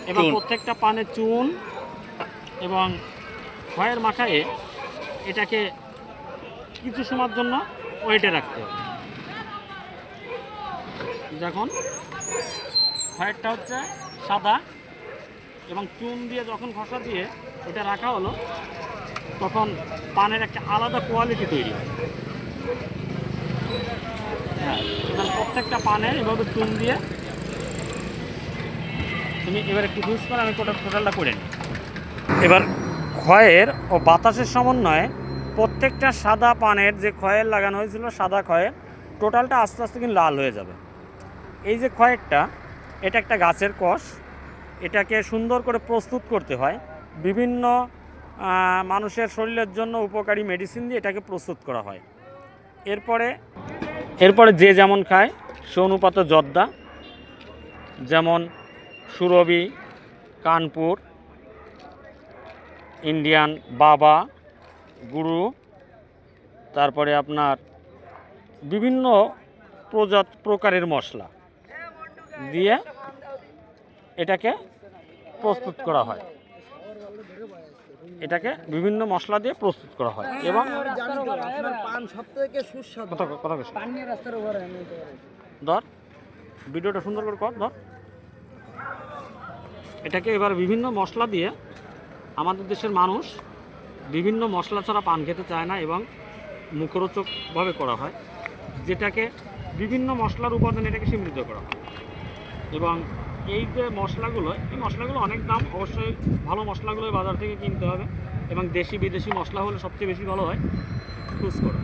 এবার প্রত্যেকটা পানে চুন এবং খয়ের মাখায়ে এটাকে কিছু সময়ের জন্য ওয়েটে রাখতে হবে। যখন খয়েরটা হচ্ছে সাদা এবং চুন দিয়ে যখন ঘষা দিয়ে এটা রাখা হলো, তখন পানের একটা আলাদা কোয়ালিটি তৈরি হয়। হ্যাঁ, এবার প্রত্যেকটা পানে এভাবে চুন দিয়ে তুমি এবার একটু ইউজ করে আমি টোটালটা করে নিই। এবার খয়ের ও বাতাসের সমন্বয়ে প্রত্যেকটা সাদা পানের যে খয়ের লাগানো হয়েছিল, সাদা খয়ের টোটালটা আস্তে আস্তে কিন্তু লাল হয়ে যাবে। এই যে খয়েরটা, এটা একটা গাছের কষ, এটাকে সুন্দর করে প্রস্তুত করতে হয়। বিভিন্ন মানুষের শরীরের জন্য উপকারী মেডিসিন দিয়ে এটাকে প্রস্তুত করা হয়। এরপরে যে যেমন খায় সে অনুপাতে জর্দা, যেমন সুরভি, কানপুর, ইন্ডিয়ান বাবা, গুরু, তারপরে আপনার বিভিন্ন প্রকারের মশলা দিয়ে এটাকে প্রস্তুত করা হয়। এটাকে বিভিন্ন মশলা দিয়ে প্রস্তুত করা হয় এবং ধর ভিডিওটা সুন্দর করে কর ধর। এটাকে এবার বিভিন্ন মশলা দিয়ে, আমাদের দেশের মানুষ বিভিন্ন মশলা ছাড়া পান খেতে চায় না এবং মুখরোচকভাবে করা হয়, যেটাকে বিভিন্ন মশলার উপাদান এটাকে সমৃদ্ধ করা হয়। এবং এই যে মশলাগুলো, এই মশলাগুলো অনেক দাম, অবশ্যই ভালো মশলাগুলো বাজার থেকে কিনতে হবে এবং দেশি বিদেশি মশলা হলে সবচেয়ে বেশি ভালো হয়। চুজ করো।